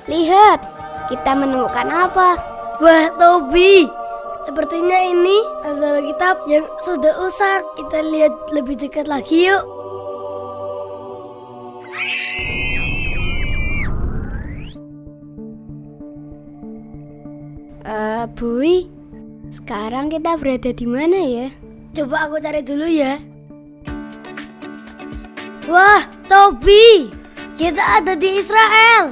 lihat, kita menemukan apa? Wah, Tobi, sepertinya ini adalah kitab yang sudah usang. Kita lihat lebih dekat lagi yuk. Bui, sekarang kita berada di mana ya? Coba aku cari dulu ya. Wah, Tobi, kita ada di Israel.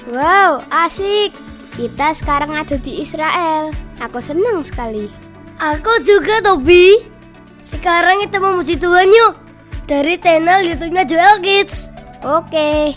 Wow, asik. Kita sekarang ada di Israel. Aku senang sekali. Aku juga, Tobi. Sekarang kita memuji Tuhan yuk. Dari channel YouTube-nya Joel Kids. Oke.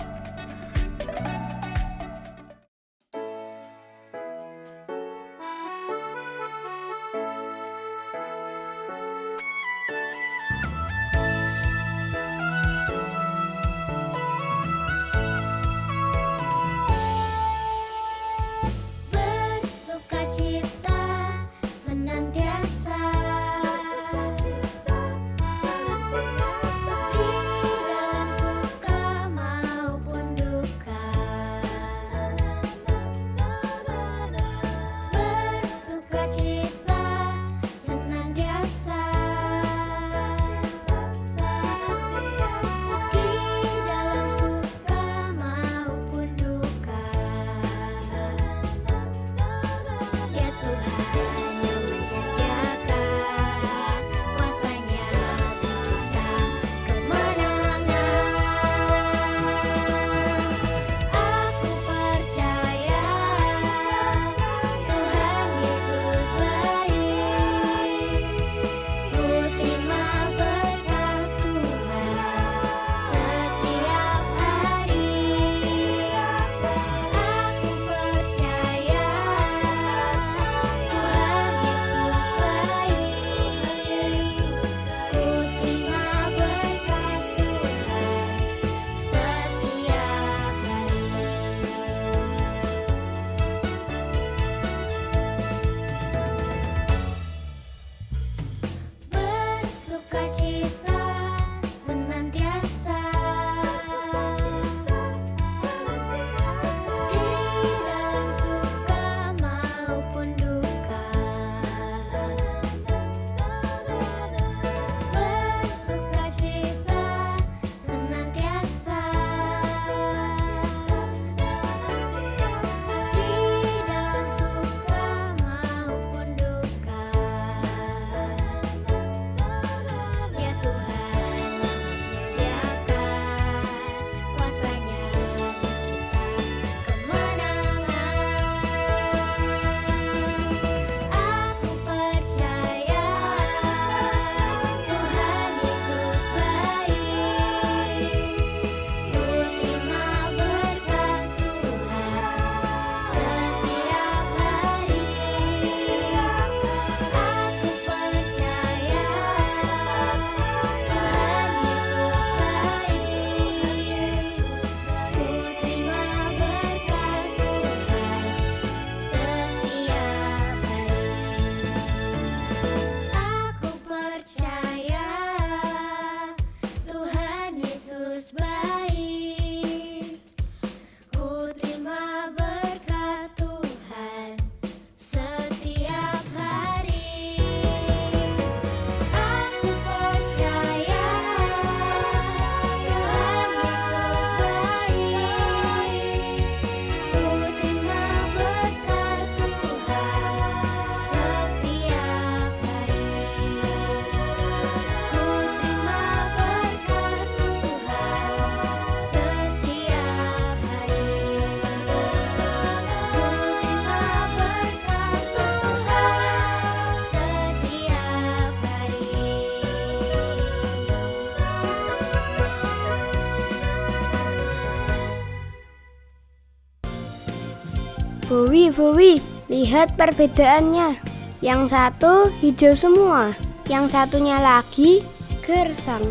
Bowi, lihat perbedaannya. Yang satu hijau semua, yang satunya lagi gersang.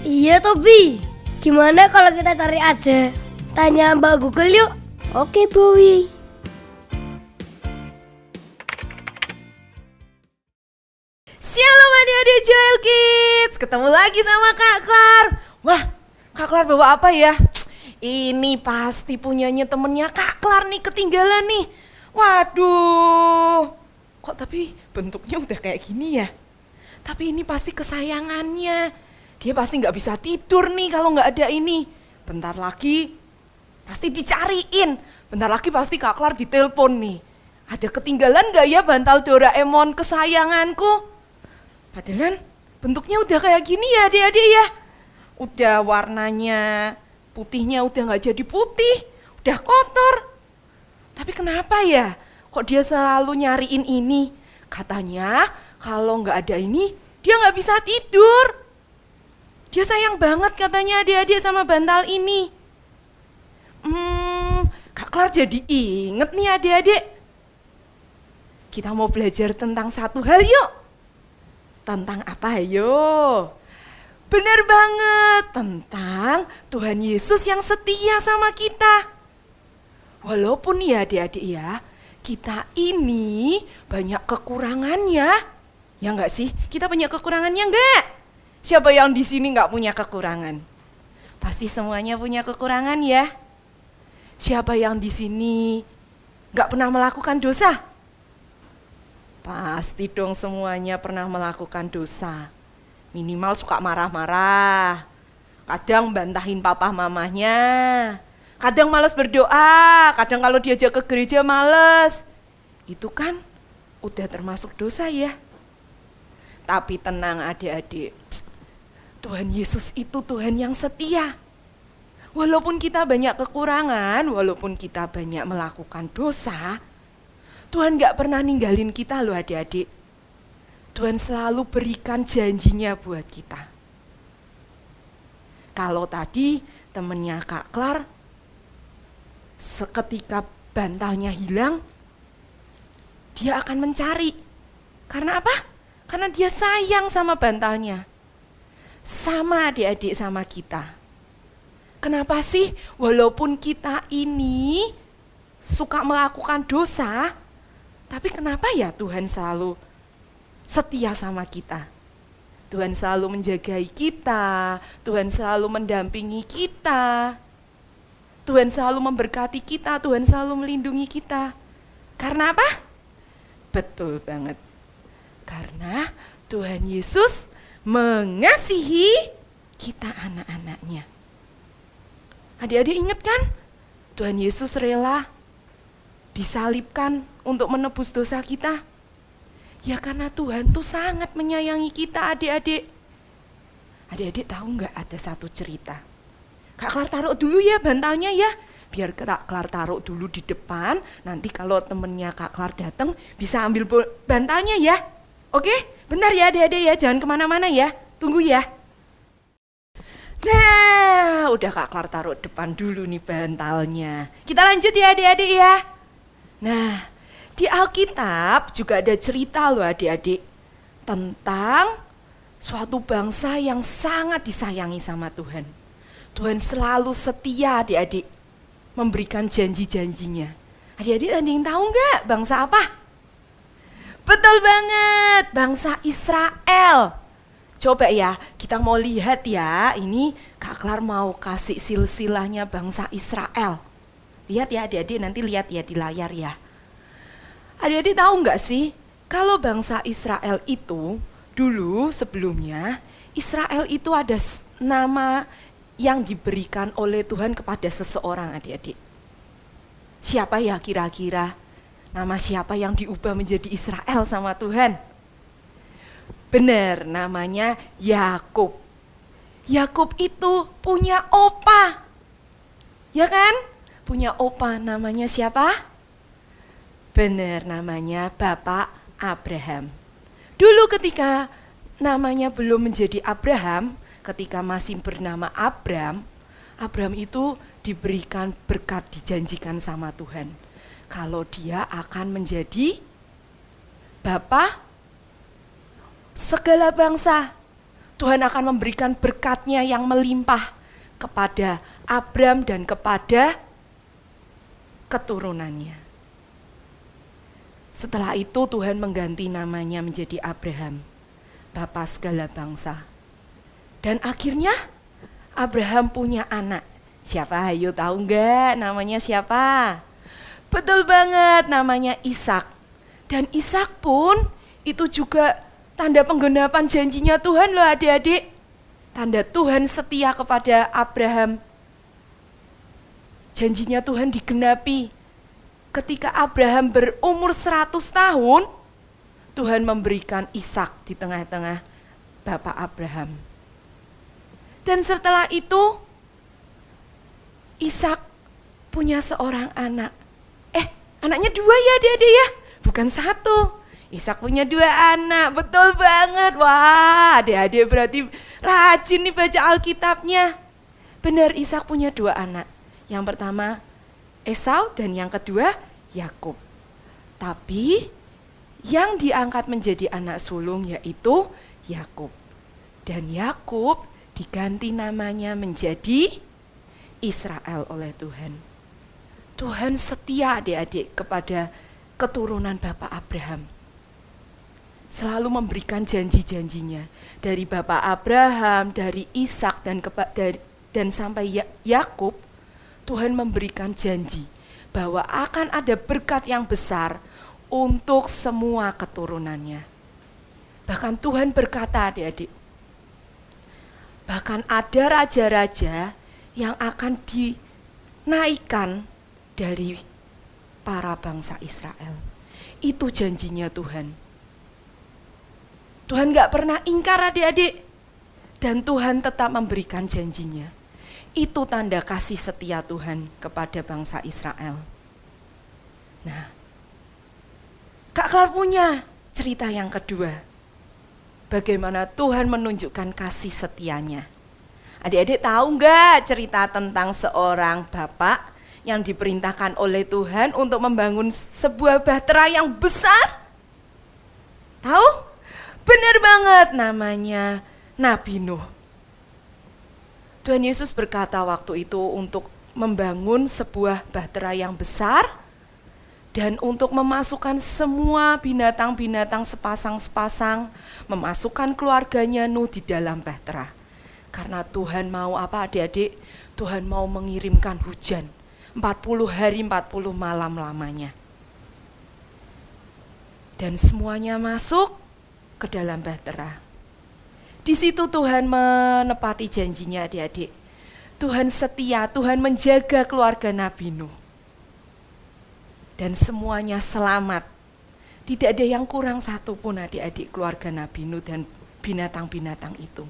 Iya, Tobi. Gimana kalau kita cari aja? Tanya Mbak Google yuk. Oke, Bowi. Shalom adik-adik Joel Kids, ketemu lagi sama Kak Klar. Wah, Kak Klar bawa apa ya? Ini pasti punyanya temennya Kak Klar nih, ketinggalan nih. Waduh, kok tapi bentuknya udah kayak gini ya? Tapi ini pasti kesayangannya. Dia pasti nggak bisa tidur nih kalau nggak ada ini. Bentar lagi pasti dicariin. Bentar lagi pasti Kak Klar ditelepon nih. Ada ketinggalan nggak ya bantal Doraemon kesayanganku? Padahal bentuknya udah kayak gini ya adik-adik ya. Udah warnanya putihnya udah nggak jadi putih, udah kotor. Tapi kenapa ya kok dia selalu nyariin ini? Katanya kalau nggak ada ini dia nggak bisa tidur. Dia sayang banget katanya adik-adik sama bantal ini. Kak Klar jadi inget nih adik-adik. Kita mau belajar tentang satu hal yuk. Tentang apa ayo? Benar banget, tentang Tuhan Yesus yang setia sama kita. Walaupun ya adik-adik ya, kita ini banyak kekurangannya. Ya enggak sih? Kita banyak kekurangannya enggak? Siapa yang di sini enggak punya kekurangan? Pasti semuanya punya kekurangan ya. Siapa yang di sini enggak pernah melakukan dosa? Pasti dong semuanya pernah melakukan dosa. Minimal suka marah-marah, kadang bantahin papa mamanya, kadang malas berdoa, kadang kalau diajak ke gereja malas. Itu kan udah termasuk dosa ya. Tapi tenang adik-adik, Tuhan Yesus itu Tuhan yang setia. Walaupun kita banyak kekurangan, walaupun kita banyak melakukan dosa, Tuhan gak pernah ninggalin kita loh adik-adik. Tuhan selalu berikan janjinya buat kita. Kalau tadi temennya Kak Klar, seketika bantalnya hilang, dia akan mencari. Karena apa? Karena dia sayang sama bantalnya. Sama adik-adik sama kita. Kenapa sih walaupun kita ini suka melakukan dosa, tapi kenapa ya Tuhan selalu setia sama kita? Tuhan selalu menjagai kita, Tuhan selalu mendampingi kita, Tuhan selalu memberkati kita, Tuhan selalu melindungi kita. Karena apa? Betul banget. Karena Tuhan Yesus mengasihi kita anak-anaknya. Adik-adik ingat kan? Tuhan Yesus rela disalibkan untuk menebus dosa kita. Ya karena Tuhan tuh sangat menyayangi kita adik-adik. Adik-adik tahu nggak ada satu cerita. Kak Klar taruh dulu ya bantalnya ya. Biar Kak Klar taruh dulu di depan. Nanti kalau temennya Kak Klar datang bisa ambil bantalnya ya. Oke? Bentar ya adik-adik ya. Jangan kemana-mana ya. Tunggu ya. Nah udah Kak Klar taruh depan dulu nih bantalnya. Kita lanjut ya adik-adik ya. Nah di Alkitab juga ada cerita loh adik-adik tentang suatu bangsa yang sangat disayangi sama Tuhan. Tuhan selalu setia adik-adik memberikan janji-janjinya. Adik-adik ada yang tahu nggak bangsa apa? Betul banget, bangsa Israel. Coba ya kita mau lihat ya, ini Kak Klar mau kasih silsilahnya bangsa Israel. Lihat ya adik-adik, nanti lihat ya di layar ya. Adik-adik tahu nggak sih, kalau bangsa Israel itu dulu sebelumnya, Israel itu ada nama yang diberikan oleh Tuhan kepada seseorang adik-adik. Siapa ya kira-kira? Nama siapa yang diubah menjadi Israel sama Tuhan? Benar, namanya Yakub. Yakub itu punya opa. Ya kan? Punya opa, namanya siapa? Benar, namanya Bapak Abraham. Dulu ketika namanya belum menjadi Abraham, ketika masih bernama Abram, Abram itu diberikan berkat, dijanjikan sama Tuhan. Kalau dia akan menjadi Bapak segala bangsa. Tuhan akan memberikan berkatnya yang melimpah kepada Abram dan kepada keturunannya. Setelah itu Tuhan mengganti namanya menjadi Abraham, Bapa segala bangsa. Dan akhirnya Abraham punya anak, Siapa? Ayo tahu nggak namanya siapa? Betul banget, namanya Ishak. Dan Ishak pun itu juga tanda penggenapan janjinya Tuhan loh adik-adik. Tanda Tuhan setia kepada Abraham. Janjinya Tuhan digenapi. Ketika Abraham berumur 100 tahun, Tuhan memberikan Ishak di tengah-tengah bapak Abraham. Dan setelah itu, Ishak punya seorang anak. Anaknya 2 ya adik-adik ya, bukan 1. Ishak punya 2 anak, betul banget. Wah, adik-adik berarti rajin nih baca Alkitabnya. Benar, Ishak punya 2 anak. Yang pertama Esau dan yang kedua Yakub. Tapi yang diangkat menjadi anak sulung yaitu Yakub. Dan Yakub diganti namanya menjadi Israel oleh Tuhan. Tuhan setia adik-adik kepada keturunan Bapak Abraham. Selalu memberikan janji-janjinya. Dari Bapak Abraham, dari Ishak dan sampai Yakub, Tuhan memberikan janji bahwa akan ada berkat yang besar untuk semua keturunannya. Bahkan Tuhan berkata adik-adik, bahkan ada raja-raja yang akan dinaikkan dari para bangsa Israel. Itu janjinya Tuhan. Tuhan gak pernah ingkar adik-adik. Dan Tuhan tetap memberikan janjinya. Itu tanda kasih setia Tuhan kepada bangsa Israel. Nah, Kak Klar punya cerita yang kedua. Bagaimana Tuhan menunjukkan kasih setianya. Adik-adik tahu gak cerita tentang seorang bapak yang diperintahkan oleh Tuhan untuk membangun sebuah bahtera yang besar? Tahu? Benar banget, namanya Nabi Nuh. Tuhan Yesus berkata waktu itu untuk membangun sebuah bahtera yang besar dan untuk memasukkan semua binatang-binatang sepasang-sepasang, memasukkan keluarganya Nuh di dalam bahtera. Karena Tuhan mau apa adik-adik? Tuhan mau mengirimkan hujan 40 hari 40 malam lamanya. Dan semuanya masuk ke dalam bahtera. Di situ Tuhan menepati janjinya adik-adik. Tuhan setia, Tuhan menjaga keluarga Nabi Nuh. Dan semuanya selamat. Tidak ada yang kurang satu pun adik-adik keluarga Nabi Nuh dan binatang-binatang itu.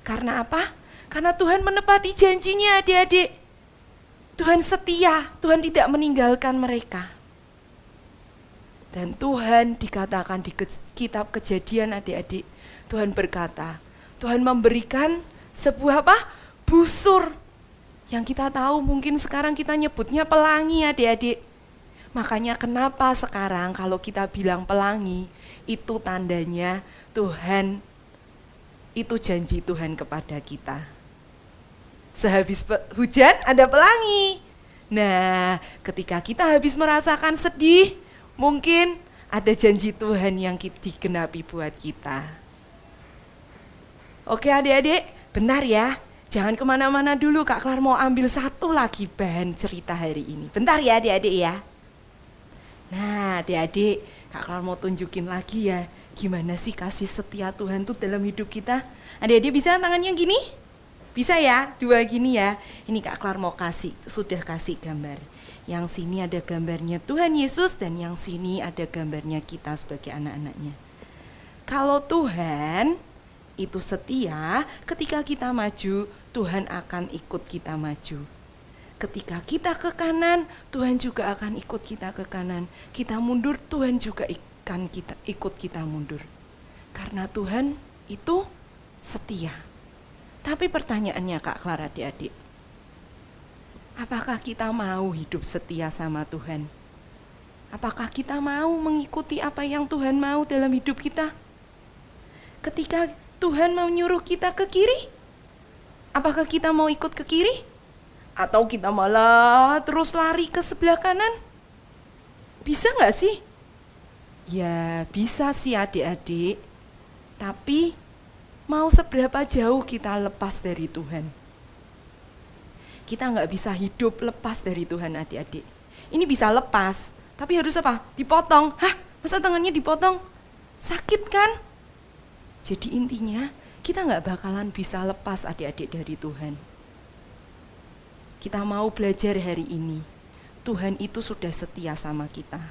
Karena apa? Karena Tuhan menepati janjinya adik-adik. Tuhan setia, Tuhan tidak meninggalkan mereka. Dan Tuhan dikatakan di kitab Kejadian adik-adik, Tuhan berkata, Tuhan memberikan sebuah apa? Busur. Yang kita tahu mungkin sekarang kita nyebutnya pelangi adik-adik. Makanya kenapa sekarang kalau kita bilang pelangi, itu tandanya Tuhan, itu janji Tuhan kepada kita. Sehabis hujan ada pelangi. Nah, ketika kita habis merasakan sedih, mungkin ada janji Tuhan yang digenapi buat kita. Oke adik-adik, bentar ya. Jangan kemana-mana dulu, Kak Klar mau ambil satu lagi bahan cerita hari ini. Bentar ya adik-adik ya. Nah adik-adik, Kak Klar mau tunjukin lagi ya, gimana sih kasih setia Tuhan tuh dalam hidup kita. Adik-adik bisa tangannya gini? Bisa ya, 2 gini ya. Ini Kak Klar mau sudah kasih gambar. Yang sini ada gambarnya Tuhan Yesus dan yang sini ada gambarnya kita sebagai anak-anaknya. Kalau Tuhan itu setia, ketika kita maju, Tuhan akan ikut kita maju. Ketika kita ke kanan, Tuhan juga akan ikut kita ke kanan. Kita mundur, Tuhan juga akan ikut kita mundur. Karena Tuhan itu setia. Tapi pertanyaannya Kak Klar adik-adik, apakah kita mau hidup setia sama Tuhan? Apakah kita mau mengikuti apa yang Tuhan mau dalam hidup kita? Ketika Tuhan mau nyuruh kita ke kiri, apakah kita mau ikut ke kiri? Atau kita malah terus lari ke sebelah kanan? Bisa gak sih? Ya bisa sih adik-adik, tapi mau seberapa jauh kita lepas dari Tuhan? Kita nggak bisa hidup lepas dari Tuhan adik-adik. Ini bisa lepas, tapi harus apa? Dipotong. Hah? Masa tangannya dipotong? Sakit kan? Jadi intinya kita nggak bakalan bisa lepas adik-adik dari Tuhan. Kita mau belajar hari ini. Tuhan itu sudah setia sama kita.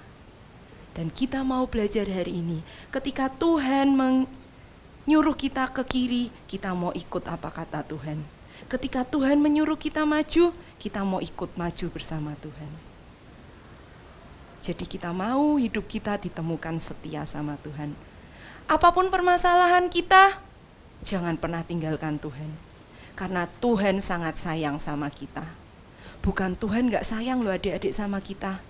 Dan kita mau belajar hari ini. Ketika Tuhan menyuruh kita ke kiri, kita mau ikut apa kata Tuhan. Ketika Tuhan menyuruh kita maju, kita mau ikut maju bersama Tuhan. Jadi kita mau hidup kita ditemukan setia sama Tuhan. Apapun permasalahan kita, jangan pernah tinggalkan Tuhan. Karena Tuhan sangat sayang sama kita. Bukan Tuhan gak sayang loh adik-adik sama kita.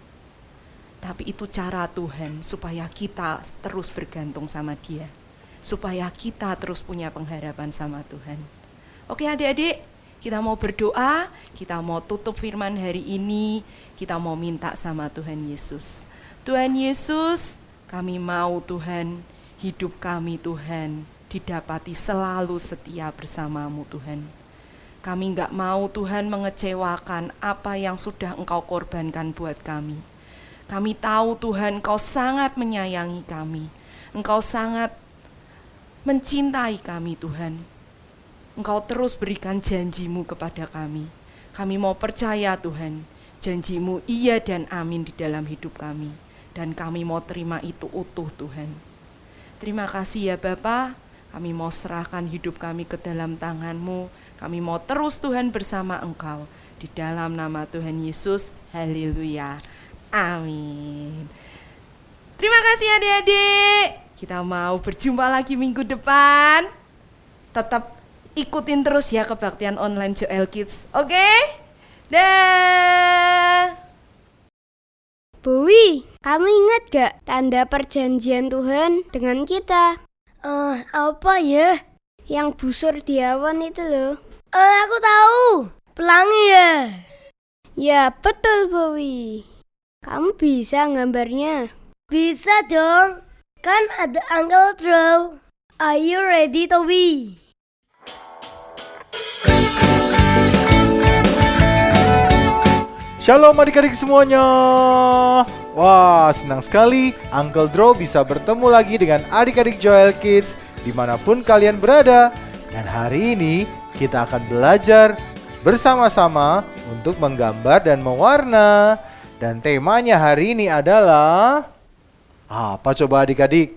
Tapi itu cara Tuhan supaya kita terus bergantung sama Dia. Supaya kita terus punya pengharapan sama Tuhan. Oke adik-adik, kita mau berdoa, kita mau tutup firman hari ini, kita mau minta sama Tuhan Yesus. Tuhan Yesus, kami mau Tuhan, hidup kami Tuhan, didapati selalu setia bersamamu Tuhan. Kami enggak mau Tuhan mengecewakan apa yang sudah Engkau korbankan buat kami. Kami tahu Tuhan, Engkau sangat menyayangi kami. Engkau sangat mencintai kami Tuhan. Engkau terus berikan janji-Mu kepada kami. Kami mau percaya Tuhan, janji-Mu iya dan amin di dalam hidup kami. Dan kami mau terima itu utuh Tuhan. Terima kasih ya Bapa, kami mau serahkan hidup kami ke dalam tangan-Mu. Kami mau terus Tuhan bersama Engkau. Di dalam nama Tuhan Yesus, haleluya, amin. Terima kasih adik-adik. Kita mau berjumpa lagi minggu depan. Tetap ikutin terus ya kebaktian online Joel Kids. Oke? Dah. Bowie, kamu ingat gak tanda perjanjian Tuhan dengan kita? Apa ya? Yang busur di awan itu loh. Aku tahu. Pelangi ya? Ya betul Bowie. Kamu bisa gambarnya? Bisa dong. Kan ada Uncle Draw. Are you ready, Toby? Shalom adik-adik semuanya. Wah, senang sekali Uncle Draw bisa bertemu lagi dengan adik-adik Joel Kids dimanapun kalian berada. Dan hari ini kita akan belajar bersama-sama untuk menggambar dan mewarna. Dan temanya hari ini adalah apa coba adik-adik?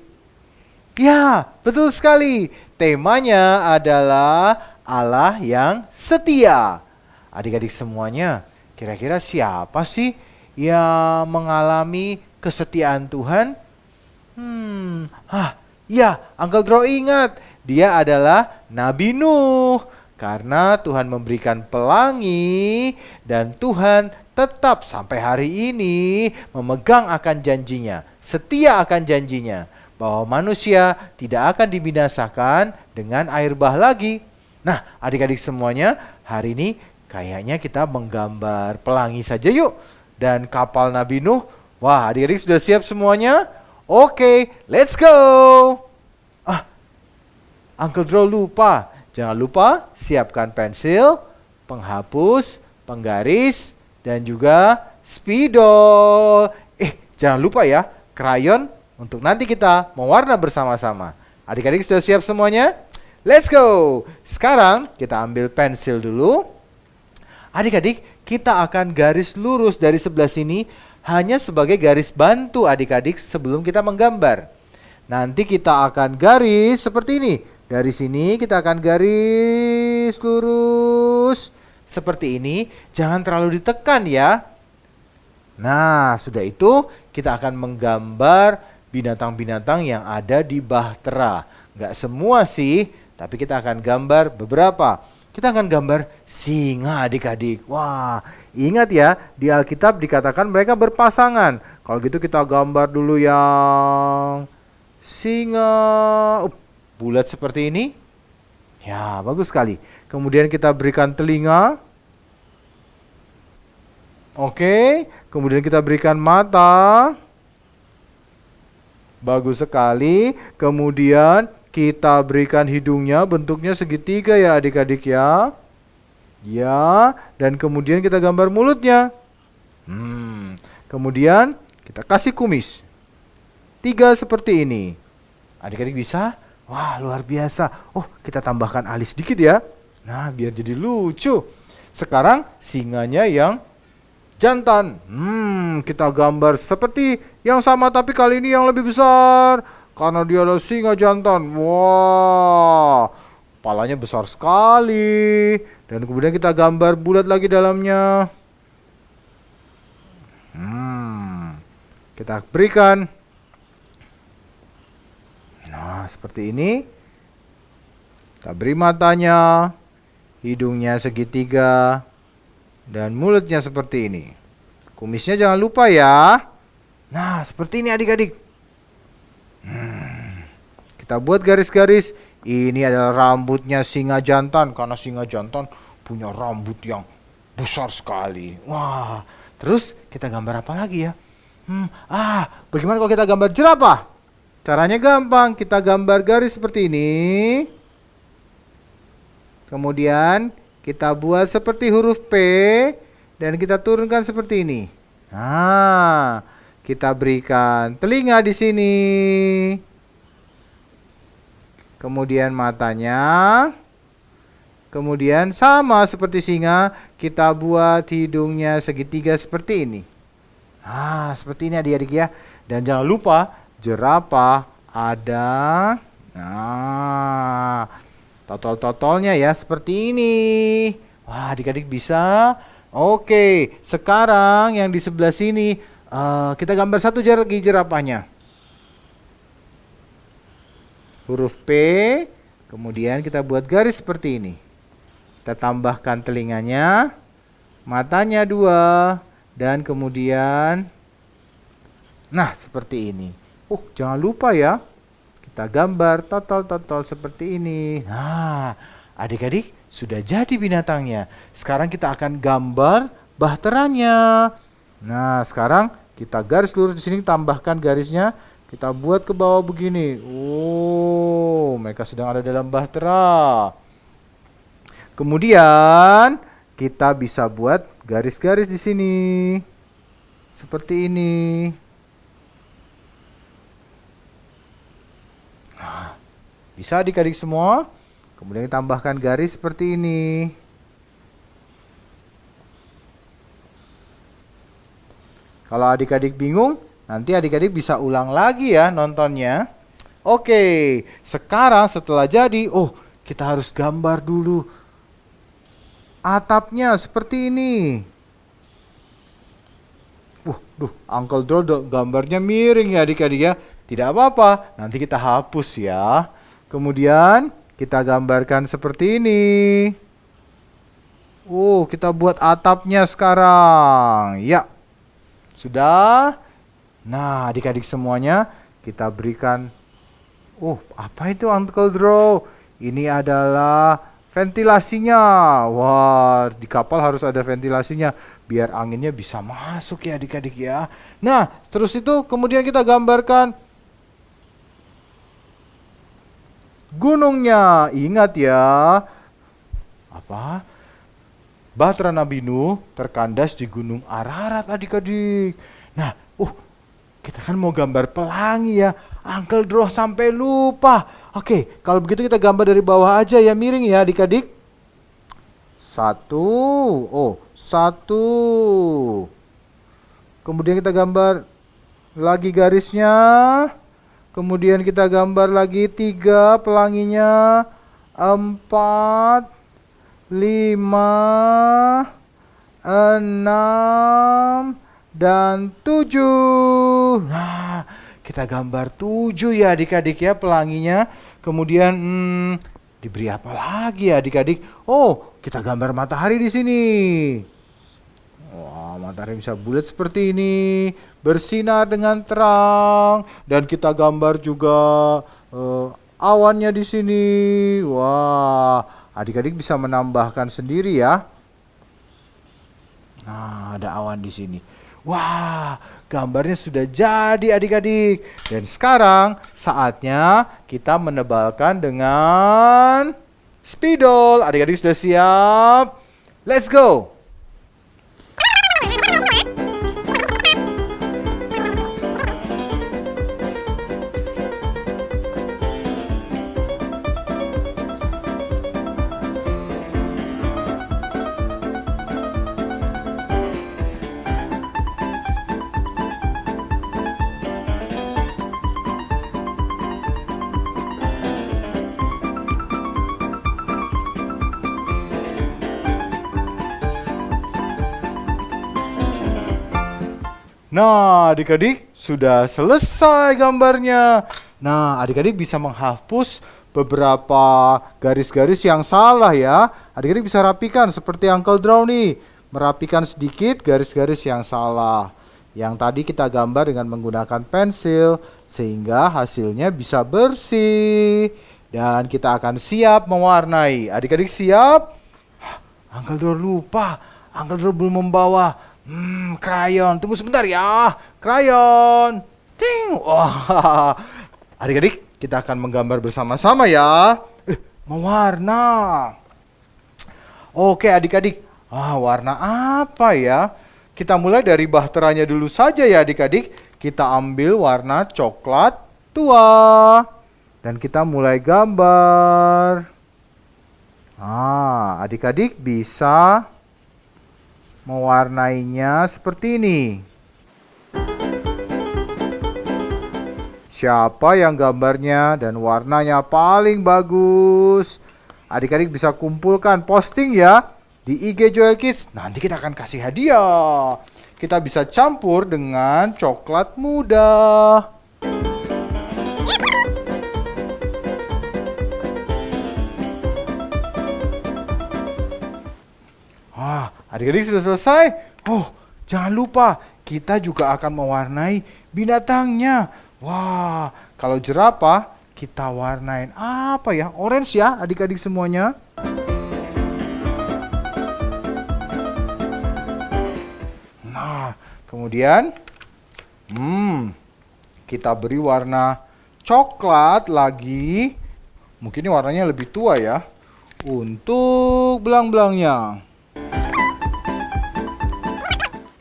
Ya, betul sekali. Temanya adalah Allah yang setia. Adik-adik semuanya, kira-kira siapa sih yang mengalami kesetiaan Tuhan? Ya, Uncle Draw ingat. Dia adalah Nabi Nuh. Karena Tuhan memberikan pelangi dan Tuhan tetap sampai hari ini memegang akan janjinya, setia akan janjinya, bahwa manusia tidak akan dibinasakan dengan air bah lagi. Nah, adik-adik semuanya, hari ini kayaknya kita menggambar pelangi saja yuk. Dan kapal Nabi Nuh. Wah, adik-adik sudah siap semuanya? Oke, let's go. Uncle Draw lupa. Jangan lupa siapkan pensil, penghapus, penggaris, dan juga spidol. Jangan lupa ya, krayon untuk nanti kita mewarna bersama-sama. Adik-adik sudah siap semuanya? Let's go. Sekarang kita ambil pensil dulu. Adik-adik, kita akan garis lurus dari sebelah sini hanya sebagai garis bantu adik-adik sebelum kita menggambar. Nanti kita akan garis seperti ini. Dari sini kita akan garis lurus seperti ini. Jangan terlalu ditekan ya. Nah, sudah itu kita akan menggambar binatang-binatang yang ada di bahtera. Nggak semua sih, tapi kita akan gambar beberapa. Kita akan gambar singa adik-adik. Wah, ingat ya, di Alkitab dikatakan mereka berpasangan. Kalau gitu kita gambar dulu yang singa. Bulat seperti ini. Ya, bagus sekali. Kemudian kita berikan telinga. Oke, kemudian kita berikan mata. Bagus sekali. Kemudian kita berikan hidungnya, bentuknya segitiga ya adik-adik ya. Ya, dan kemudian kita gambar mulutnya. Kemudian kita kasih kumis. 3 seperti ini. Adik-adik bisa? Wah, luar biasa. Oh, kita tambahkan alis sedikit ya. Nah, biar jadi lucu. Sekarang singanya yang jantan. Kita gambar seperti yang sama tapi kali ini yang lebih besar. Karena dia adalah singa jantan. Wah, kepalanya besar sekali. Dan kemudian kita gambar bulat lagi dalamnya. Kita berikan. Nah, seperti ini. Kita beri matanya. Hidungnya segitiga. Dan mulutnya seperti ini. Kumisnya jangan lupa ya. Nah, seperti ini adik-adik. Kita buat garis-garis. Ini adalah rambutnya singa jantan. Karena singa jantan punya rambut yang besar sekali. Wah, terus kita gambar apa lagi ya? Bagaimana kalau kita gambar jerapah? Caranya gampang. Kita gambar garis seperti ini. Kemudian kita buat seperti huruf P. Dan kita turunkan seperti ini. Nah, kita berikan telinga di sini. Kemudian matanya. Kemudian sama seperti singa, kita buat hidungnya segitiga seperti ini. Seperti ini adik-adik ya. Dan jangan lupa jerapah ada. Nah, totol-totolnya ya seperti ini. Wah, adik-adik bisa. Oke, sekarang yang di sebelah sini kita gambar satu lagi jerapahnya. Huruf P, kemudian kita buat garis seperti ini. Kita tambahkan telinganya, matanya 2, dan kemudian, nah seperti ini. Jangan lupa ya, kita gambar totol-totol seperti ini. Nah, adik-adik sudah jadi binatangnya. Sekarang kita akan gambar bahteranya. Nah, sekarang kita garis lurus di sini, tambahkan garisnya. Kita buat ke bawah begini. Mereka sedang ada dalam bahtera. Kemudian kita bisa buat garis-garis di sini. Seperti ini. Bisa adik-adik semua. Kemudian tambahkan garis seperti ini. Kalau adik-adik bingung, nanti adik-adik bisa ulang lagi ya nontonnya. Oke, sekarang setelah jadi, kita harus gambar dulu atapnya seperti ini. Uncle Drew gambarnya miring ya adik-adik ya. Tidak apa-apa, nanti kita hapus ya. Kemudian kita gambarkan seperti ini. Kita buat atapnya sekarang. Ya, sudah. Nah, adik-adik semuanya kita berikan. Apa itu Uncle Drew? Ini adalah ventilasinya. Wah, di kapal harus ada ventilasinya biar anginnya bisa masuk ya adik-adik ya. Nah, terus itu kemudian kita gambarkan gunungnya. Ingat ya. Apa? Bahtera Nabi Nuh terkandas di Gunung Ararat adik-adik. Nah, kita kan mau gambar pelangi ya. Uncle Drew sampai lupa. Oke, kalau begitu kita gambar dari bawah aja ya, miring ya adik-adik. 1. 1. Kemudian kita gambar lagi garisnya. Kemudian kita gambar lagi 3 pelanginya. 4, 5, 6, dan 7. Nah, kita gambar 7 ya adik-adik ya pelanginya. Kemudian diberi apa lagi ya adik-adik? Kita gambar matahari di sini. Wah, matahari bisa bulat seperti ini, bersinar dengan terang. Dan kita gambar juga awannya di sini. Wah, adik-adik bisa menambahkan sendiri ya. Nah, ada awan di sini. Wah, gambarnya sudah jadi adik-adik. Dan sekarang saatnya kita menebalkan dengan spidol. Adik-adik sudah siap? Let's go! Nah, adik-adik sudah selesai gambarnya. Nah, adik-adik bisa menghapus beberapa garis-garis yang salah ya. Adik-adik bisa rapikan seperti Uncle Draw nih. Merapikan sedikit garis-garis yang salah. Yang tadi kita gambar dengan menggunakan pensil sehingga hasilnya bisa bersih. Dan kita akan siap mewarnai. Adik-adik siap? Uncle Draw lupa. Uncle Draw belum membawa krayon. Tunggu sebentar ya. Krayon. Ting. Wah. Adik-adik, kita akan menggambar bersama-sama ya. Mewarna. Oke, adik-adik. Warna apa ya? Kita mulai dari bahteranya dulu saja ya, adik-adik. Kita ambil warna coklat tua. Dan kita mulai gambar. Adik-adik bisa mewarnainya seperti ini. Siapa yang gambarnya dan warnanya paling bagus? Adik-adik bisa kumpulkan, posting ya di IG Joel Kids. Nanti kita akan kasih hadiah. Kita bisa campur dengan coklat muda. Adik-adik sudah selesai? Jangan lupa kita juga akan mewarnai binatangnya. Wah, kalau jerapah kita warnain apa ya? Orange ya adik-adik semuanya. Nah, kemudian kita beri warna coklat lagi. Mungkin ini warnanya lebih tua ya. Untuk belang-belangnya.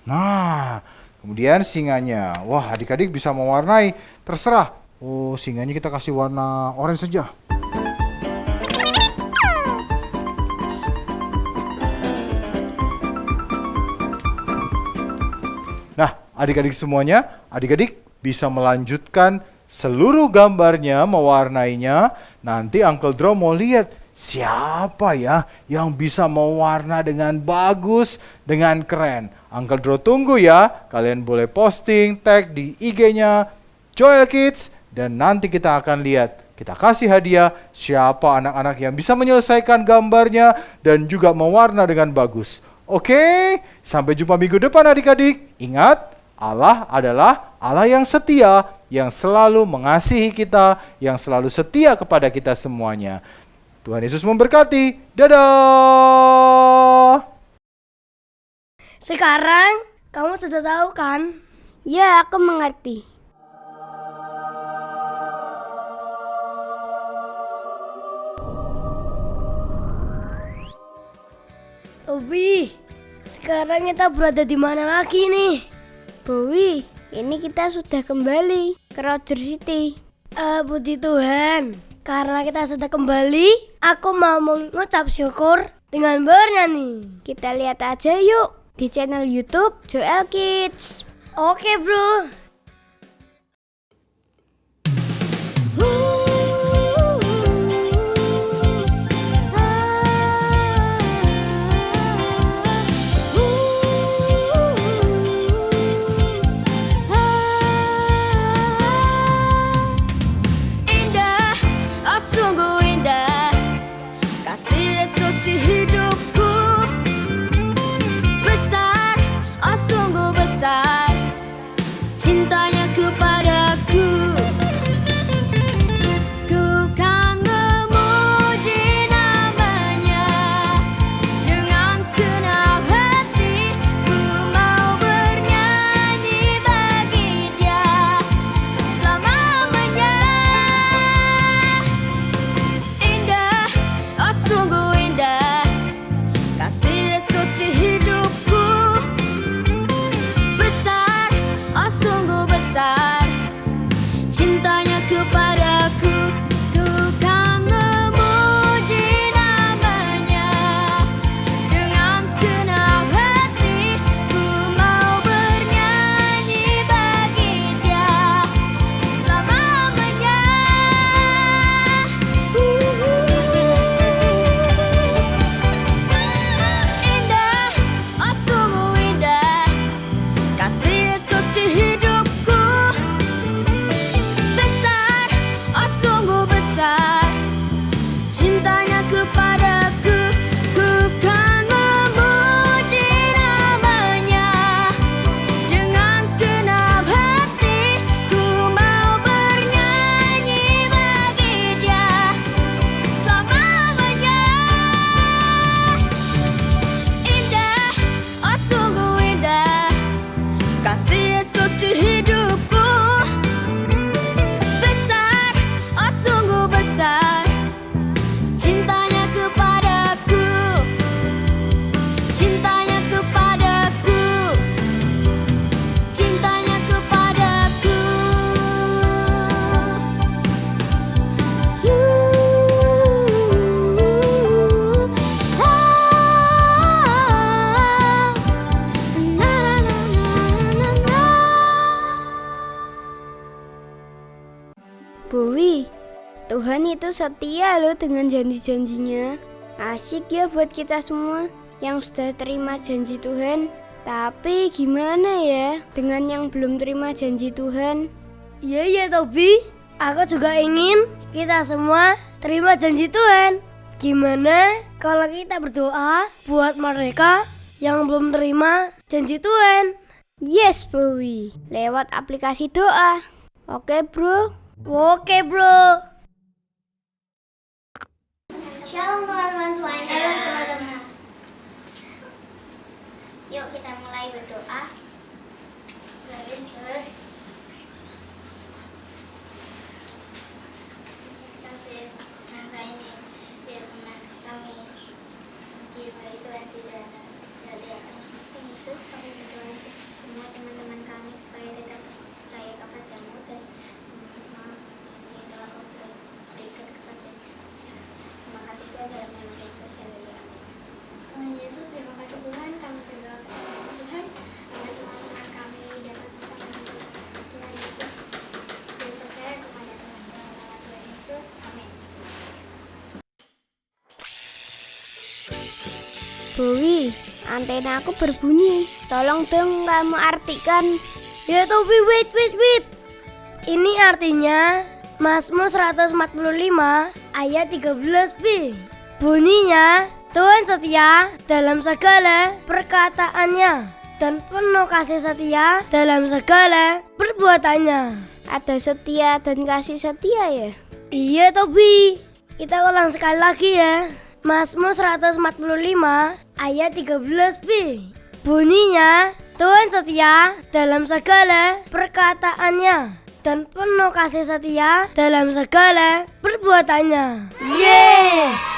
Nah, kemudian singanya. Wah, adik-adik bisa mewarnai. Terserah. Singanya kita kasih warna orange saja. Nah, adik-adik semuanya, adik-adik bisa melanjutkan seluruh gambarnya, mewarnainya. Nanti Uncle Draw mau lihat siapa ya yang bisa mewarna dengan bagus, dengan keren. Uncle Draw tunggu ya. Kalian boleh posting, tag di IG-nya Joel Kids. Dan nanti kita akan lihat, kita kasih hadiah siapa anak-anak yang bisa menyelesaikan gambarnya dan juga mewarna dengan bagus. Oke, sampai jumpa minggu depan adik-adik. Ingat, Allah adalah Allah yang setia, yang selalu mengasihi kita, yang selalu setia kepada kita semuanya. Tuhan Yesus memberkati. Dadah! Sekarang kamu sudah tahu kan? Ya, aku mengerti. Tobi, sekarang kita berada di mana lagi nih? Bowie, ini kita sudah kembali ke Roger City. Puji Tuhan, karena kita sudah kembali, aku mau mengucap syukur dengan bernyanyi. Kita lihat aja yuk di channel YouTube Joel Kids. Oke, bro. Cinta kepadaku, ku kan memuji namanya. Dengan segenap hati ku mau bernyanyi bagi Dia selamanya. Indah, oh sungguh indah, kasih suci hidupku. Besar, oh sungguh besar, cintanya kepadaku. Ku kan memuji namanya. Dengan segenap hati ku mau bernyanyi bagi Dia selamanya. Indah, oh sungguh indah, kasih suci hidupku. Besar, oh sungguh besar, cintanya kepadaku. Cintanya kepadaku. Cintanya kepadaku. Bowie, Tuhan itu setia loh dengan janji-janjinya. Asik ya buat kita semua yang sudah terima janji Tuhan. Tapi gimana ya dengan yang belum terima janji Tuhan? Iya ya Tobi, aku juga ingin kita semua terima janji Tuhan. Gimana kalau kita berdoa buat mereka yang belum terima janji Tuhan? Yes Bowie, lewat aplikasi doa. Oke bro. Oke bro. Shalom teman-teman semuanya. Shalom teman-teman. Yuk kita mulai berdoa. Yesus. Kasih masa ini biar kami jiwa itu yang tidak ada. Yesus, kami berdoa untuk semua teman-teman kami supaya tetap percaya kepadamu dan janji yang telah kau berikan kepada kami. Terima kasih Tuhan dalam nama Yesus. Haleluya. Tuhan Yesus, terima kasih Tuhan, kami berdoa kepada Tuhan agar teman-teman kami dapat bisa mengerti Tuhan Yesus dan percaya kepada Tuhan. Dalam nama Tuhan Yesus, amin. Bowie, antena aku berbunyi. Tolong dong kamu artikan. Ya Tobi, wait. Ini artinya Mazmur 145 ayat 13b. Bunyinya, Tuhan setia dalam segala perkataannya dan penuh kasih setia dalam segala perbuatannya. Ada setia dan kasih setia ya? Iya Tobi, kita ulang sekali lagi ya. Mazmur 145 ayat 13b. Bunyinya, Tuhan setia dalam segala perkataannya dan penuh kasih setia dalam segala perbuatannya. Yeay!